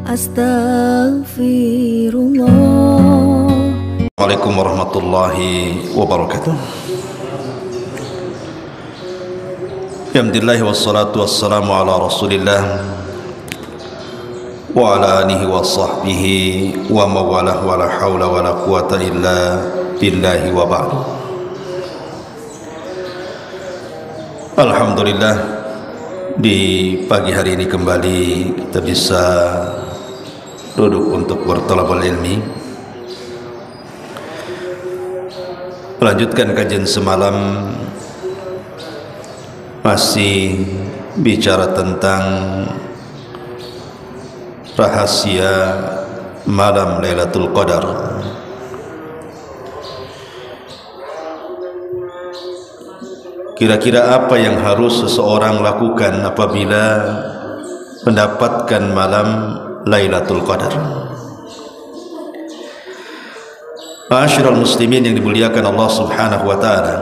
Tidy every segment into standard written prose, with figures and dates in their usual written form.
Astaghfirullah. Assalamualaikum warahmatullahi wabarakatuh. Alhamdulillah wassalatu wassalamu ala Rasulillah wa ala alihi wa sahbihi wa mawalah wa la hawla wa la quwata illa billahi wa ba'du. Alhamdulillah, di pagi hari ini kembali kita bisa duduk untuk berthalabul ilmi, melanjutkan kajian semalam, masih bicara tentang rahasia malam Lailatul Qadar. Kira-kira apa yang harus seseorang lakukan apabila mendapatkan malam Lailatul Qadar? Ma'asyiral muslimin yang dimuliakan Allah Subhanahu wa taala,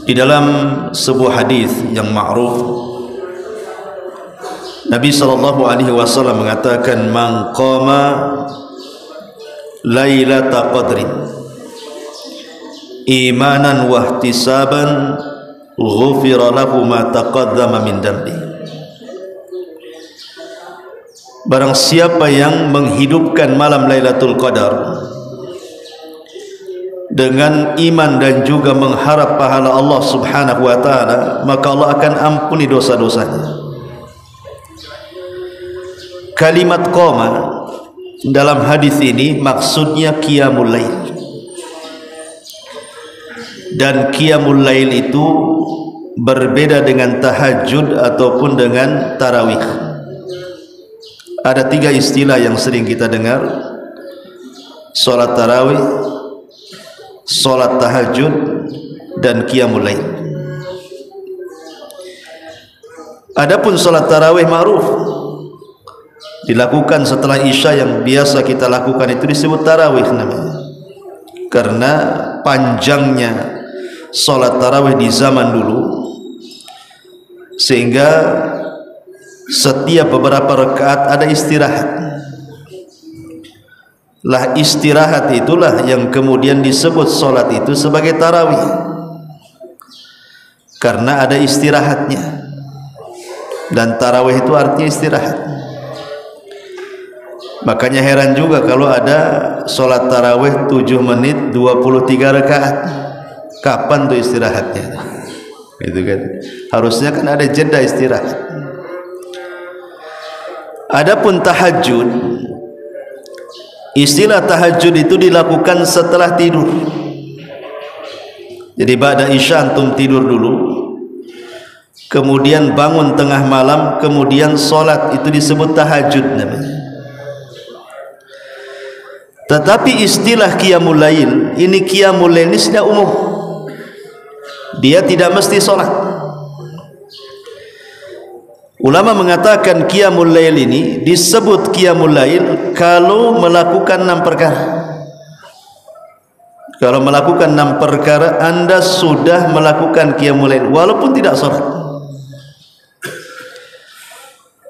di dalam sebuah hadis yang ma'ruf, Nabi sallallahu alaihi wasallam mengatakan, "Man qama Lailatul Qadrin imanan wa ihtisaban ghufira lahu ma taqaddama min dambi." Barang siapa yang menghidupkan malam Lailatul Qadar dengan iman dan juga mengharap pahala Allah Subhanahu wa taala, maka Allah akan ampuni dosa-dosanya. Kalimat qoma dalam hadis ini maksudnya qiyamul lail. Dan qiyamul lail itu berbeda dengan tahajud ataupun dengan tarawih. Ada tiga istilah yang sering kita dengar: salat tarawih, salat tahajud, dan qiyamul lail. Adapun salat tarawih ma'ruf, dilakukan setelah isya, yang biasa kita lakukan itu disebut tarawih namanya, karena panjangnya salat tarawih di zaman dulu, sehingga setiap beberapa rakaat ada istirahat. Lah istirahat itulah yang kemudian disebut salat itu sebagai tarawih, karena ada istirahatnya. Dan tarawih itu artinya istirahat. Makanya heran juga kalau ada salat tarawih 7 menit 23 rakaat. Kapan tuh istirahatnya? Itu kan harusnya kan ada jeda istirahat. Adapun tahajud, istilah tahajud itu dilakukan setelah tidur. Jadi ba'da isya antum tidur dulu, kemudian bangun tengah malam, kemudian sholat, itu disebut tahajud namanya. Tetapi istilah qiyamul lail, ini qiyamul lail ini sudah umum, dia tidak mesti sholat. Ulama mengatakan qiyamul lail ini disebut qiyamul lail kalau melakukan 6 perkara. Kalau melakukan 6 perkara, Anda sudah melakukan qiyamul lail walaupun tidak sholat.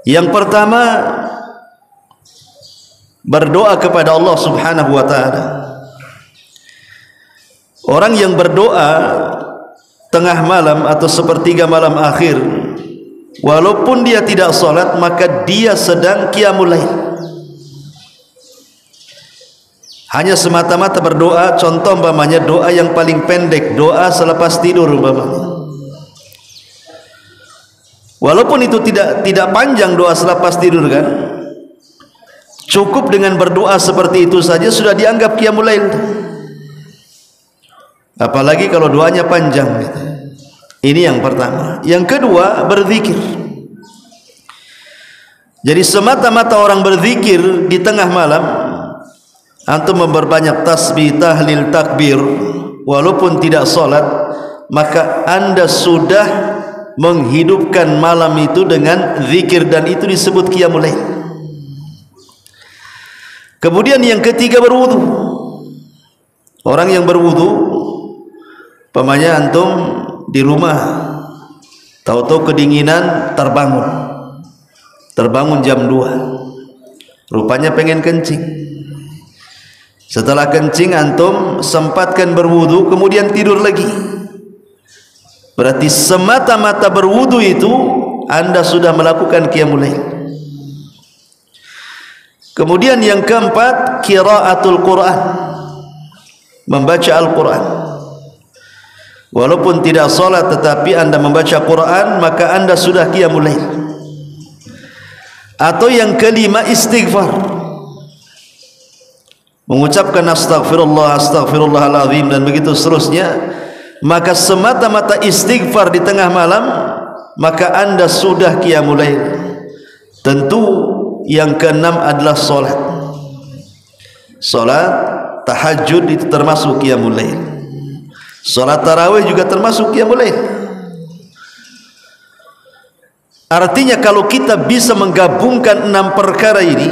Yang pertama, berdoa kepada Allah Subhanahu wa taala. Orang yang berdoa tengah malam atau sepertiga malam akhir, walaupun dia tidak sholat, maka dia sedang qiyamul lail. Hanya semata-mata berdoa. Contoh umpamanya doa yang paling pendek, doa selepas tidur umpamanya. Walaupun itu tidak panjang doa selepas tidur kan, cukup dengan berdoa seperti itu saja sudah dianggap qiyamul lail. Apalagi kalau doanya panjang gitu. Ini yang pertama. Yang kedua, berzikir. Jadi semata-mata orang berzikir di tengah malam, antum memperbanyak tasbih, tahlil, takbir, walaupun tidak sholat, maka Anda sudah menghidupkan malam itu dengan zikir, dan itu disebut qiyamul lail. Kemudian yang ketiga, berwudu. Orang yang berwudu, umpamanya antum di rumah, tahu-tahu kedinginan, terbangun, terbangun jam 2, rupanya pengen kencing. Setelah kencing antum sempatkan berwudu, kemudian tidur lagi. Berarti semata-mata berwudu itu anda sudah melakukan qiyamul lail. Kemudian yang keempat, qiraatul Quran, membaca Al-Quran. Walaupun tidak salat tetapi anda membaca Quran, maka anda sudah qiyamul lail. Atau yang kelima, istighfar, mengucapkan astaghfirullah, astaghfirullahaladzim dan begitu seterusnya. Maka semata-mata istighfar di tengah malam, maka anda sudah qiyamul lail. Tentu yang keenam adalah solat. Solat tahajud itu termasuk qiyamul lail. Solat tarawih juga termasuk qiyamul lail. Artinya kalau kita bisa menggabungkan 6 perkara ini,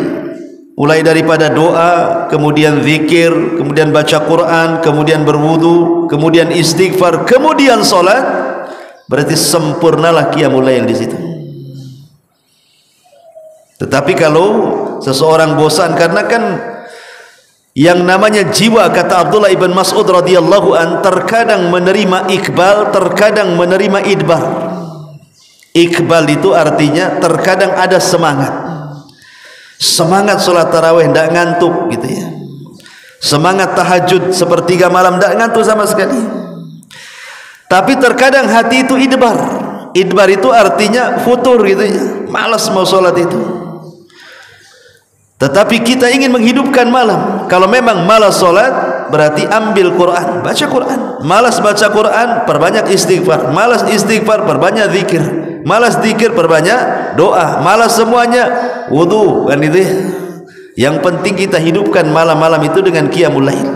mulai daripada doa, kemudian zikir, kemudian baca Quran, kemudian berwudu, kemudian istighfar, kemudian solat, berarti sempurnalah qiyamul lail di situ. Tetapi kalau seseorang bosan, karena kan yang namanya jiwa, kata Abdullah ibn Mas'ud radhiyallahu an, terkadang menerima ikbal, terkadang menerima idbar. Ikbal itu artinya terkadang ada semangat, semangat sholat tarawih tidak ngantuk gitu ya, semangat tahajud sepertiga malam tidak ngantuk sama sekali. Tapi terkadang hati itu idbar. Idbar itu artinya futur gitu ya, malas mau sholat itu. Tetapi kita ingin menghidupkan malam. Kalau memang malas sholat, berarti ambil Quran, baca Quran. Malas baca Quran, perbanyak istighfar. Malas istighfar, perbanyak zikir. Malas zikir, perbanyak doa. Malas semuanya, wudu kan itu. Yang penting kita hidupkan malam-malam itu dengan qiyamul lail.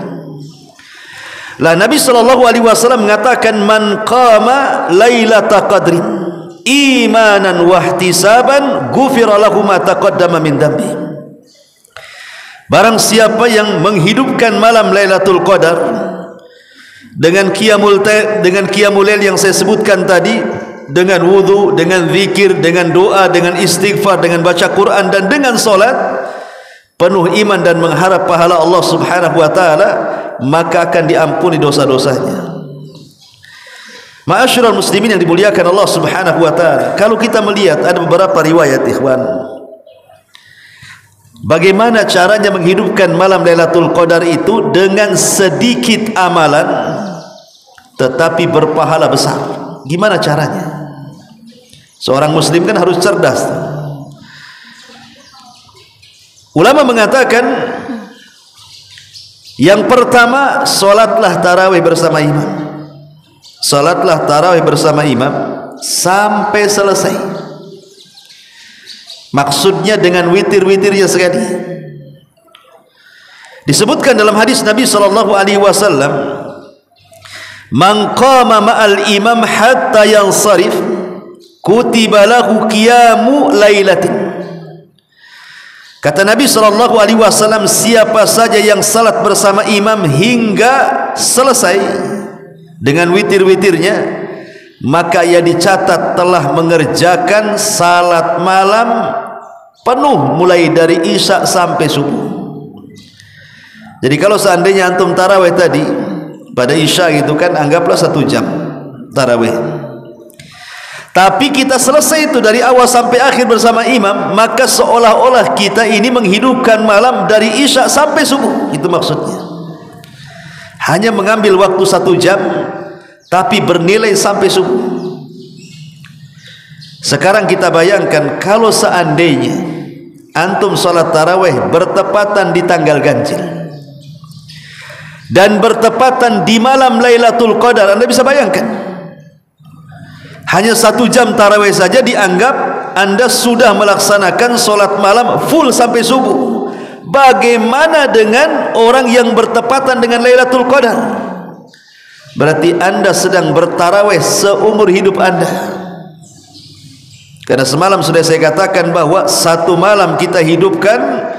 Lah Nabi SAW mengatakan, man qama lailata qadrin imanan wahtisaban ghufira lahu ma taqaddama min dambi. Barang siapa yang menghidupkan malam Lailatul Qadar dengan qiyamul lail yang saya sebutkan tadi, dengan wudu, dengan zikir, dengan doa, dengan istighfar, dengan baca Quran dan dengan solat, penuh iman dan mengharap pahala Allah Subhanahu wa taala, maka akan diampuni dosa-dosanya. Ma'asyiral muslimin yang dimuliakan Allah Subhanahu wa taala, kalau kita melihat ada beberapa riwayat ikhwan, bagaimana caranya menghidupkan malam Lailatul Qadar itu dengan sedikit amalan tetapi berpahala besar. Gimana caranya? Seorang muslim kan harus cerdas. Ulama mengatakan yang pertama, solatlah tarawih bersama imam. Solatlah tarawih bersama imam sampai selesai. Maksudnya dengan witir-witirnya sekali. Disebutkan dalam hadis Nabi SAW, man qama ma'al imam hatta yansarif kutiba lahu qiyamu lailatin. Kata Nabi SAW, siapa saja yang salat bersama imam hingga selesai dengan witir-witirnya, maka ia dicatat telah mengerjakan salat malam penuh mulai dari isya sampai subuh. Jadi kalau seandainya antum tarawih tadi pada isya gitu kan, anggaplah 1 jam tarawih, tapi kita selesai itu dari awal sampai akhir bersama imam, maka seolah-olah kita ini menghidupkan malam dari isya sampai subuh. Itu maksudnya. Hanya mengambil waktu 1 jam tapi bernilai sampai subuh. Sekarang kita bayangkan kalau seandainya antum salat tarawih bertepatan di tanggal ganjil dan bertepatan di malam Lailatul Qadar, Anda bisa bayangkan, hanya 1 jam tarawih saja dianggap Anda sudah melaksanakan salat malam full sampai subuh. Bagaimana dengan orang yang bertepatan dengan Lailatul Qadar? Berarti Anda sedang bertarawih seumur hidup Anda. Karena semalam sudah saya katakan bahwa 1 malam kita hidupkan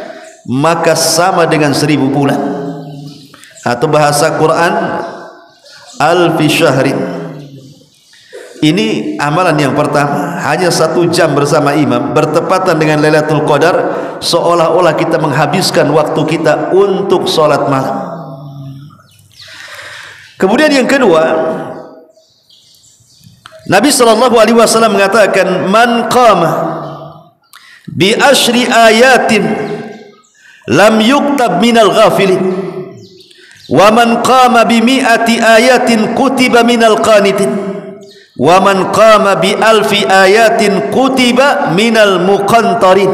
maka sama dengan 1000 bulan, atau bahasa Quran alfi syahrin, Ini amalan yang pertama, hanya 1 jam bersama imam bertepatan dengan Lailatul Qadar, seolah-olah kita menghabiskan waktu kita untuk solat malam. Kemudian yang kedua, Nabi SAW mengatakan, man qama bi ashri ayatin lam yuktab minal ghafilin, wa man qama bi mi'ati ayatin kutiba minal qanitin, wa man qama bi alfi ayatin kutiba minal muqantarin.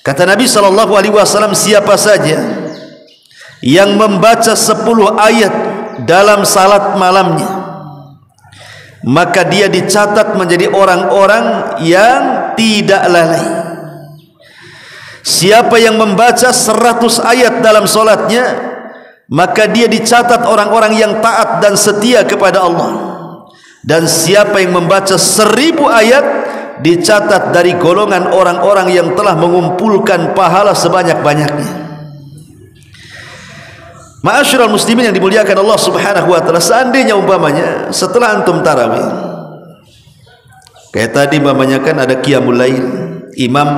Kata Nabi SAW, siapa saja yang membaca 10 ayat dalam salat malamnya, maka dia dicatat menjadi orang-orang yang tidak lalai. Siapa yang membaca 100 ayat dalam salatnya, maka dia dicatat orang-orang yang taat dan setia kepada Allah. Dan siapa yang membaca 1000 ayat, dicatat dari golongan orang-orang yang telah mengumpulkan pahala sebanyak-banyaknya. Ma'asyiral muslimin yang dimuliakan Allah Subhanahu wa taala, seandainya umpamanya setelah antum tarawih, kayak tadi umpamanya kan ada qiyamul lail, imam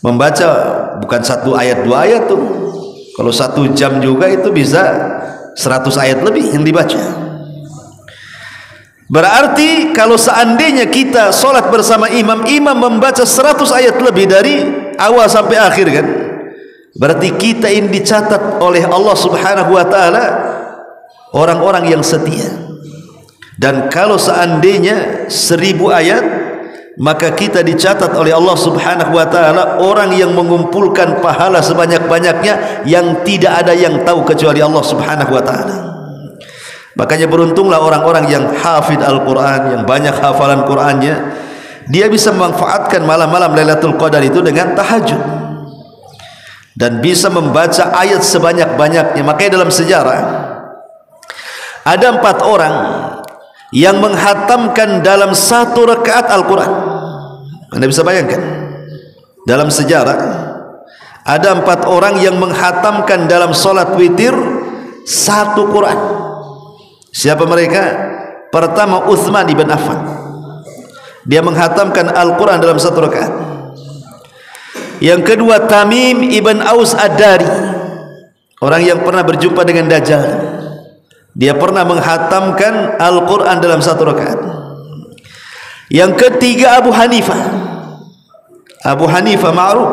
membaca bukan 1 ayat 2 ayat tuh. Kalau 1 jam juga itu bisa 100 ayat lebih yang dibaca. Berarti kalau seandainya kita solat bersama imam, imam membaca 100 ayat lebih dari awal sampai akhir kan, berarti kita ini dicatat oleh Allah Subhanahu wa taala orang-orang yang setia. Dan kalau seandainya 1000 ayat, maka kita dicatat oleh Allah Subhanahu wa taala orang yang mengumpulkan pahala sebanyak-banyaknya yang tidak ada yang tahu kecuali Allah Subhanahu wa taala. Makanya beruntunglah orang-orang yang hafid Al-Qur'an, yang banyak hafalan Qur'annya, dia bisa memanfaatkan malam-malam Lailatul Qadar itu dengan tahajud dan bisa membaca ayat sebanyak-banyaknya. Makanya dalam sejarah ada 4 orang yang menghatamkan dalam 1 rakaat Al-Quran. Anda bisa bayangkan, dalam sejarah ada 4 orang yang menghatamkan dalam solat witir 1 Quran. Siapa mereka? Pertama, Utsman ibn Affan, dia menghatamkan Al-Quran dalam 1 rakaat. Yang kedua, Tamim ibn Aus Ad-Dari, orang yang pernah berjumpa dengan Dajjal, dia pernah menghatamkan Al-Quran dalam 1 rakaat. Yang ketiga, Abu Hanifah ma'ruf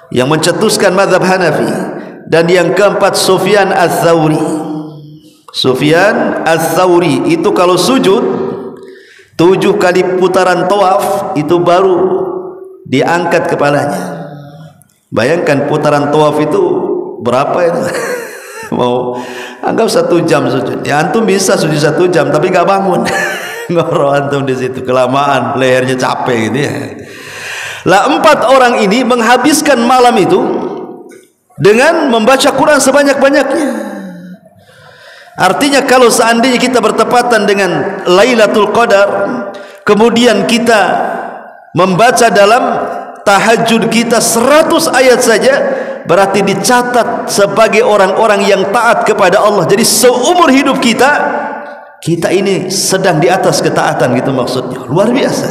yang mencetuskan mazhab Hanafi. Dan yang keempat, Sufyan Ats-Tsauri itu kalau sujud 7 kali putaran tawaf itu baru diangkat kepalanya. Bayangkan putaran tawaf itu berapa itu? Mau anggap 1 jam sujud, ya antum bisa sujud 1 jam tapi gak bangun. Ngoro antum di situ, kelamaan, lehernya capek gitu ya. Lah 4 orang ini menghabiskan malam itu dengan membaca Quran sebanyak-banyaknya. Artinya kalau seandainya kita bertepatan dengan Lailatul Qadar, kemudian kita membaca dalam tahajud kita 100 ayat saja, berarti dicatat sebagai orang-orang yang taat kepada Allah. Jadi seumur hidup kita ini sedang di atas ketaatan gitu maksudnya. Luar biasa.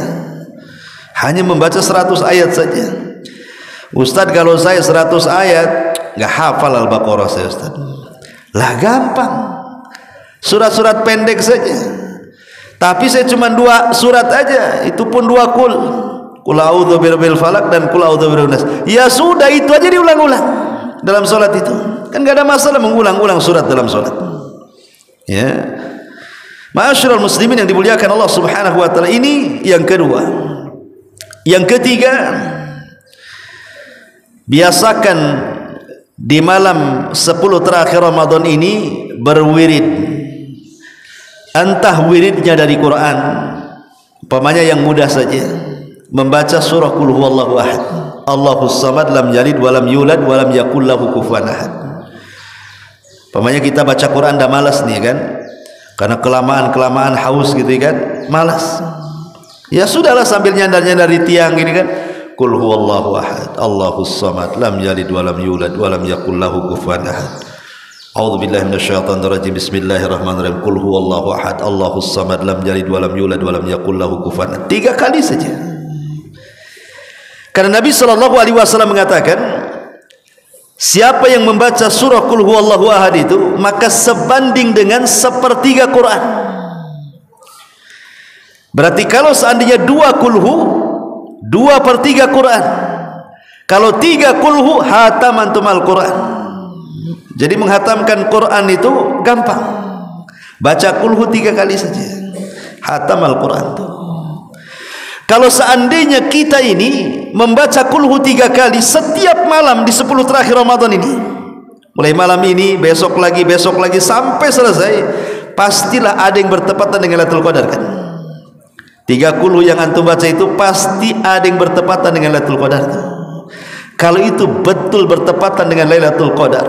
Hanya membaca 100 ayat saja. Ustadz, kalau saya 100 ayat nggak hafal Al-Baqarah saya, Ustadz. Lah gampang, surat-surat pendek saja. Tapi saya cuma 2 surat aja, itu pun 2 kul. Qul a'udzu birabbil falaq dan qul a'udzu birabbin nas. Ya sudah, itu aja diulang-ulang dalam salat itu. Kan enggak ada masalah mengulang-ulang surat dalam salat. Ya. Ma'asyiral muslimin yang dimuliakan Allah Subhanahu wa taala, ini yang kedua. Yang ketiga, biasakan di malam 10 terakhir Ramadan ini berwirid. Entah wiridnya dari Quran, umpamanya yang mudah saja, membaca surah Qul huwallahu ahad, Allahus samad, lam yalid walam yulad walam yakul lahu kufuwan ahad. Umpamanya kita baca Quran dah malas nih kan, karena kelamaan haus gitu kan, malas. Ya sudahlah, sambil nyandar-nyandar di tiang gini kan, Qul huwallahu ahad, Allahus samad, lam yalid walam yulad walam yakul lahu kufuwan ahad. A'udzubillahi minasyaitonir rajim. Bismillahirrahmanirrahim. Qul huwallahu ahad, Allahus samad, lam yalid walam yulad walam yakul lahu kufuwan ahad. 3 kali saja. Karena Nabi SAW mengatakan, siapa yang membaca surah Qul huwallahu ahad itu, maka sebanding dengan 1/3 Quran. Berarti kalau seandainya 2 kulhu, 2/3 Quran. Kalau 3 kulhu, hatam antum al-Quran. Jadi menghatamkan Quran itu gampang. Baca kulhu 3 kali saja, hatam al-Quran. Kalau seandainya kita ini membaca kulhu 3 kali setiap malam di 10 terakhir Ramadan ini, mulai malam ini, besok lagi sampai selesai, pastilah ada yang bertepatan dengan Lailatul Qadar kan? 3 kulhu yang antum baca itu pasti ada yang bertepatan dengan Lailatul Qadar. Kalau itu betul bertepatan dengan Lailatul Qadar,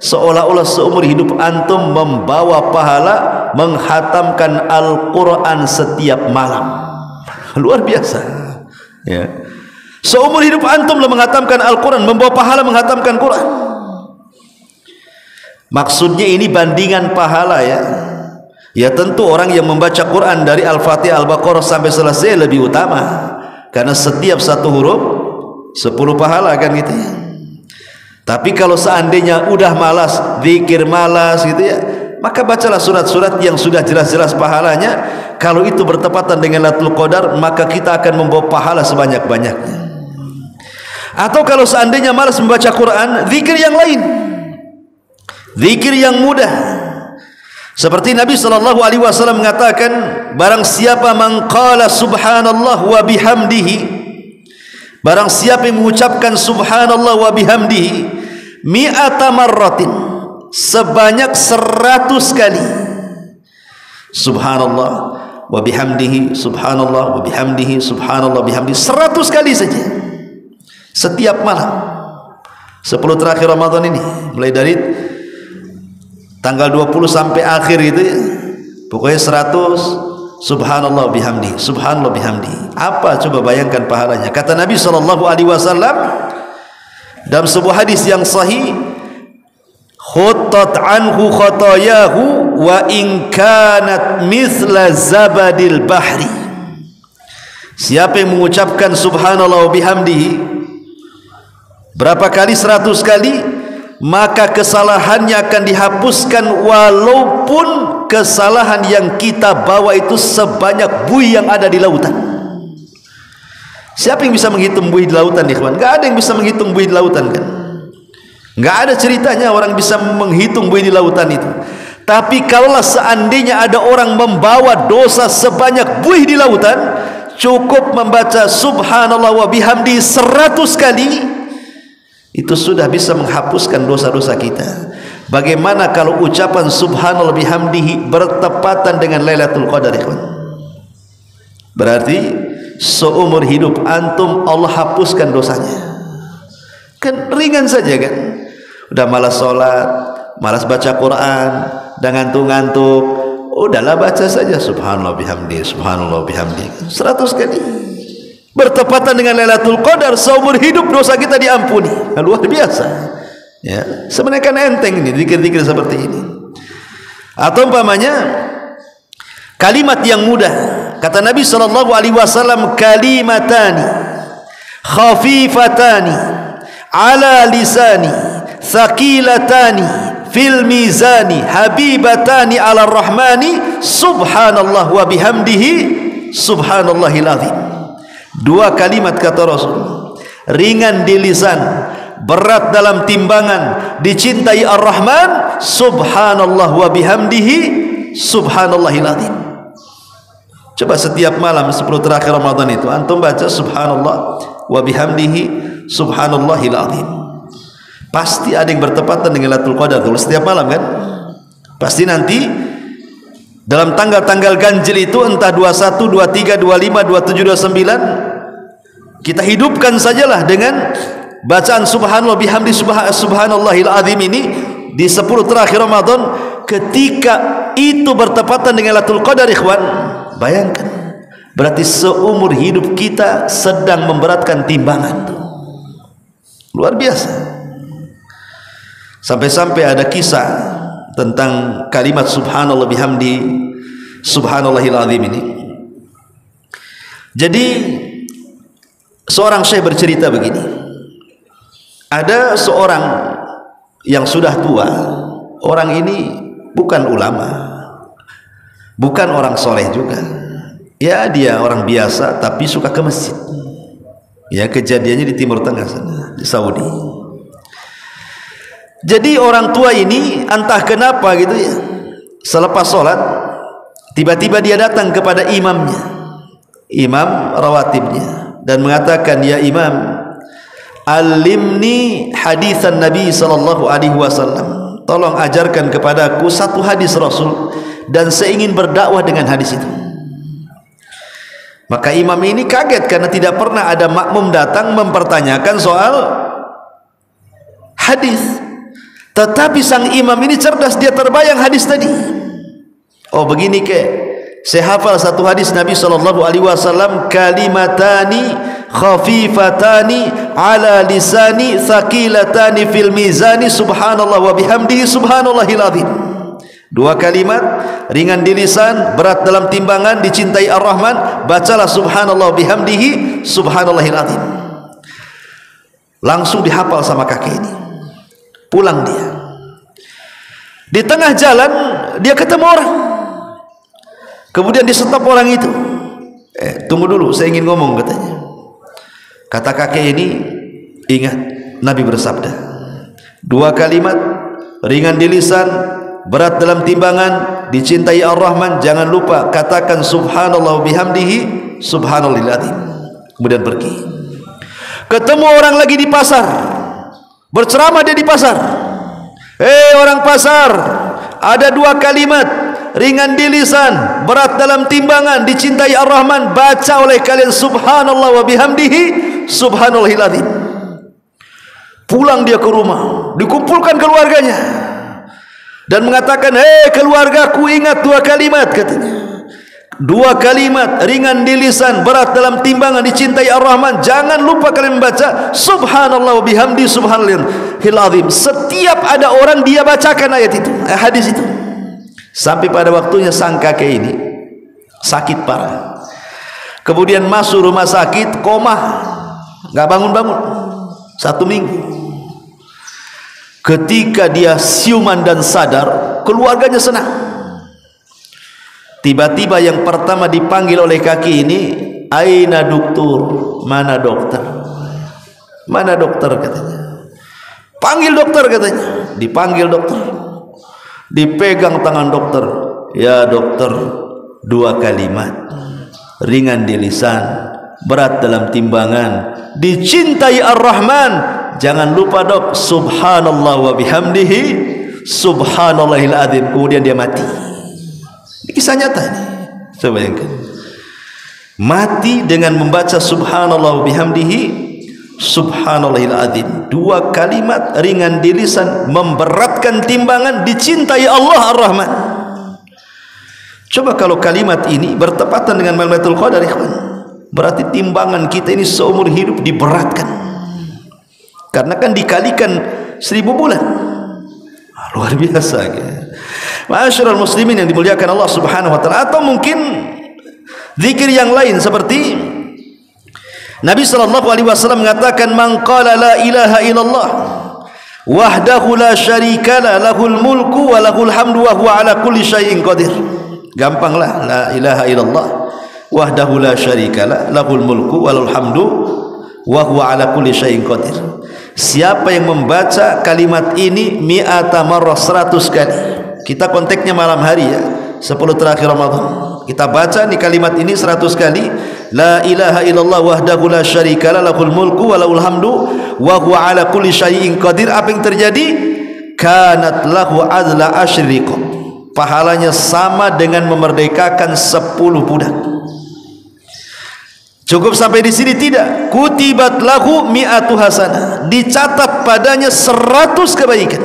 seolah-olah seumur hidup antum membawa pahala menghatamkan Al-Quran setiap malam. Luar biasa ya. Seumur hidup antum menghatamkan Al-Quran, membawa pahala menghatamkan Quran. Maksudnya ini bandingan pahala ya. Ya tentu orang yang membaca Quran dari Al-Fatihah Al-Baqarah sampai selesai lebih utama, karena setiap satu huruf 10 pahala kan gitu ya. Tapi kalau seandainya udah malas, zikir malas gitu ya, maka bacalah surat-surat yang sudah jelas-jelas pahalanya. Kalau itu bertepatan dengan Lailatul Qadar, maka kita akan membawa pahala sebanyak-banyaknya. Atau kalau seandainya malas membaca Quran, zikir yang lain, zikir yang mudah. Seperti Nabi SAW mengatakan, barang siapa mengqala subhanallah wa bihamdihi, barang siapa yang mengucapkan subhanallah wa bihamdihi mi'ata marratin, sebanyak 100 kali, subhanallah wa bihamdihi, subhanallah wa bihamdihi, subhanallah wa bihamdihi, 100 kali saja setiap malam 10 terakhir Ramadan ini, mulai dari tanggal 20 sampai akhir gitu ya, pokoknya 100 subhanallah bihamdi, subhanallah bihamdi. Apa coba bayangkan pahalanya? Kata Nabi SAW dalam sebuah hadis yang sahih, khuttat anhu khatayahu wa in kanat mithla zabadil bahri. Siapa yang mengucapkan subhanallah bihamdihi berapa kali? 100 kali, maka kesalahannya akan dihapuskan walaupun kesalahan yang kita bawa itu sebanyak buih yang ada di lautan. Siapa yang bisa menghitung buih di lautan, ikhwan? Gak ada yang bisa menghitung buih di lautan kan? Gak ada ceritanya orang bisa menghitung buih di lautan itu. Tapi kalaulah seandainya ada orang membawa dosa sebanyak buih di lautan, cukup membaca subhanallah wa bihamdi 100 kali, itu sudah bisa menghapuskan dosa-dosa kita. Bagaimana kalau ucapan subhanallah bihamdihi bertepatan dengan Lailatul Qadar, ikhwan? Berarti seumur hidup antum Allah hapuskan dosanya. Kan ringan saja kan? Udah malas sholat, malas baca Quran, dan ngantuk-ngantuk, udahlah baca saja subhanallah bihamdi, subhanallah bihamdi 100 kali. Bertepatan dengan Lailatul Qadar, seumur hidup dosa kita diampuni. Luar biasa ya. Sebenarnya kan enteng ini zikir-zikir seperti ini. Atau umpamanya kalimat yang mudah, kata Nabi SAW, kalimatani khafifatani ala lisani thaqilatani fil mizani habibatani ala rahmani subhanallah wa bihamdihi subhanallahil azim. 2 kalimat kata Rasul, ringan di lisan, berat dalam timbangan, dicintai Ar-Rahman, subhanallah wa bihamdihi subhanallahil azim. Coba setiap malam 10 terakhir Ramadan itu antum baca subhanallah wa bihamdihi subhanallahil azim. Pasti ada yang bertepatan dengan Lailatul Qadar tuh setiap malam kan? Pasti nanti dalam tanggal-tanggal ganjil itu, entah 21, 23, 25, 27, 29, kita hidupkan sajalah dengan bacaan subhanallah bihamdi subhanallahil azim ini di 10 terakhir Ramadan. Ketika itu bertepatan dengan Lailatul Qadar, ikhwan, bayangkan, berarti seumur hidup kita sedang memberatkan timbangan tuh. Luar biasa. Sampai-sampai ada kisah tentang kalimat subhanallah bihamdi subhanallahil azim ini. Jadi seorang syekh bercerita begini, ada seorang yang sudah tua. Orang ini bukan ulama, bukan orang soleh juga, ya dia orang biasa tapi suka ke masjid. Ya, kejadiannya di Timur Tengah sana, di Saudi. Jadi orang tua ini entah kenapa gitu ya, selepas sholat tiba-tiba dia datang kepada imamnya, imam rawatibnya, dan mengatakan, ya imam, alimni hadisan Nabi sallallahu alaihi wasallam, tolong ajarkan kepadaku satu hadis Rasul dan saya ingin berdakwah dengan hadis itu. Maka imam ini kaget karena tidak pernah ada makmum datang mempertanyakan soal hadis. Tetapi sang imam ini cerdas, dia terbayang hadis tadi. Oh begini ke, saya hafal satu hadis Nabi sallallahu alaihi wasallam, kalimatani khafifatani ala lisani thaqilatani fil mizani subhanallah wa bihamdihi subhanallahil azim. Dua kalimat ringan di lisan, berat dalam timbangan, dicintai Ar-Rahman, bacalah subhanallah bihamdihi subhanallahil azim. Langsung dihafal sama kakek ini. Pulang dia, di tengah jalan dia ketemu orang, kemudian disetop orang itu. Tunggu dulu, saya ingin ngomong, katanya. Kata kakek ini, ingat Nabi bersabda, dua kalimat ringan di lisan, berat dalam timbangan, dicintai Ar-Rahman, jangan lupa katakan subhanallah bihamdihi subhanallahil azim. Kemudian pergi. Ketemu orang lagi di pasar, berceramah dia di pasar. Orang pasar, ada dua kalimat ringan di lisan, berat dalam timbangan, dicintai Ar-Rahman, baca oleh kalian subhanallah wa bihamdihi subhanallahil azim. Pulang dia ke rumah, dikumpulkan keluarganya dan mengatakan, keluargaku, ingat dua kalimat, katanya. Dua kalimat ringan di lisan, berat dalam timbangan, dicintai Ar-Rahman, jangan lupa kalian membaca subhanallah wa bihamdi subhanallahil azim. Setiap ada orang dia bacakan ayat itu, hadis itu, sampai pada waktunya sang kakek ini sakit parah, kemudian masuk rumah sakit, koma, nggak bangun-bangun 1 minggu. Ketika dia siuman dan sadar, keluarganya senang. Tiba-tiba yang pertama dipanggil oleh kaki ini, aina dokter, mana dokter, mana dokter, katanya. Panggil dokter, katanya. Dipanggil dokter, dipegang tangan dokter. Ya dokter, dua kalimat ringan di lisan, berat dalam timbangan, dicintai Ar-Rahman, jangan lupa dok subhanallah wa bihamdihi subhanallahil azim. Kemudian dia mati. Kisah nyata ini, coba bayangkan, mati dengan membaca subhanallah bihamdihi subhanallahil azim. Dua kalimat ringan di lisan, memberatkan timbangan, dicintai Allah Ar-Rahman. Coba kalau kalimat ini bertepatan dengan Lailatul Qadar, ikhwan, berarti timbangan kita ini seumur hidup diberatkan, karena kan dikalikan 1000 bulan. Luar biasa ya. Ma'asyiral muslimin yang dimuliakan Allah Subhanahu wa taala. Atau mungkin zikir yang lain seperti Nabi sallallahu alaihi wasallam mengatakan, man qala la ilaha illallah wahdahu la syarikalah lahul mulku wa lahul hamdu wa huwa ala kulli syai'in qadir. Gampanglah, la ilaha illallah wahdahu la syarikalah lahul mulku wa lahul hamdu wa huwa ala kulli syai'in qadir. Siapa yang membaca kalimat ini mi'ata marrah, 100 kali. Kita konteksnya malam hari ya, 10 terakhir Ramadan. Kita baca nih kalimat ini 100 kali. La ilaha illallah wahdahu la syarikalah lahul mulku wa lahul hamdu wa huwa ala kulli syai'in qadir. Apa yang terjadi? Kanat lahu adla asyriqab. Pahalanya sama dengan memerdekakan 10 budak. Cukup sampai di sini? Tidak. Kutibat lahu mi'atu hasanah. Dicatat padanya 100 kebaikan.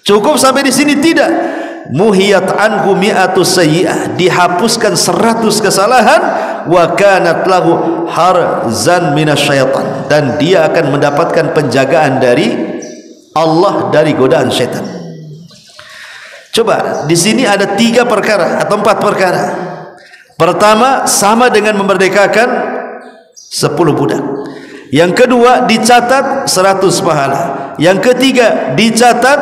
Cukup sampai di sini? Tidak. Muhiyat anhu mi'atu sayyi'ah, dihapuskan 100 kesalahan. Wa kanat lahu harzan minasyaitan, dan dia akan mendapatkan penjagaan dari Allah dari godaan syaitan. Coba di sini ada 3 perkara atau 4 perkara. Pertama, sama dengan memerdekakan 10 budak. Yang kedua, dicatat 100 pahala. Yang ketiga, dicatat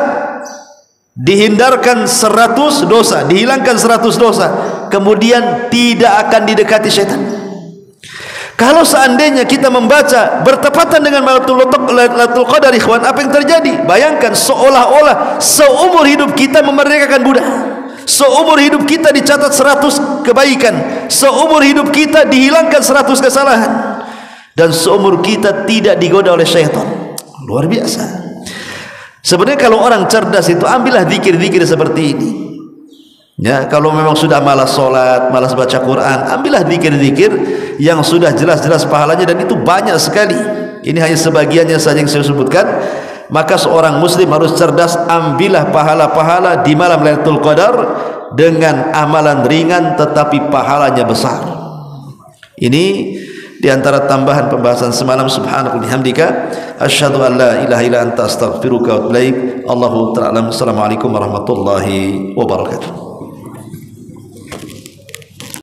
dihindarkan 100 dosa, dihilangkan 100 dosa, kemudian tidak akan didekati syaitan. Kalau seandainya kita membaca bertepatan dengan Lailatul Qadar, ikhwan, apa yang terjadi? Bayangkan seolah-olah seumur hidup kita memerdekakan budak, seumur hidup kita dicatat 100 kebaikan, seumur hidup kita dihilangkan 100 kesalahan, dan seumur kita tidak digoda oleh syaitan. Luar biasa. Sebenarnya kalau orang cerdas itu, ambillah zikir-zikir seperti ini. Ya, kalau memang sudah malas solat, malas baca Quran, ambillah zikir-zikir yang sudah jelas-jelas pahalanya, dan itu banyak sekali. Ini hanya sebagiannya saja yang saya sebutkan. Maka seorang muslim harus cerdas, ambillah pahala-pahala di malam Lailatul Qadar dengan amalan ringan tetapi pahalanya besar. Ini di antara tambahan pembahasan semalam. Subhanaka wa bihamdika asyhadu an la ilaha illa anta astaghfiruka wa atubu ilaik. Allahu ta'ala. Assalamualaikum warahmatullahi wabarakatuh.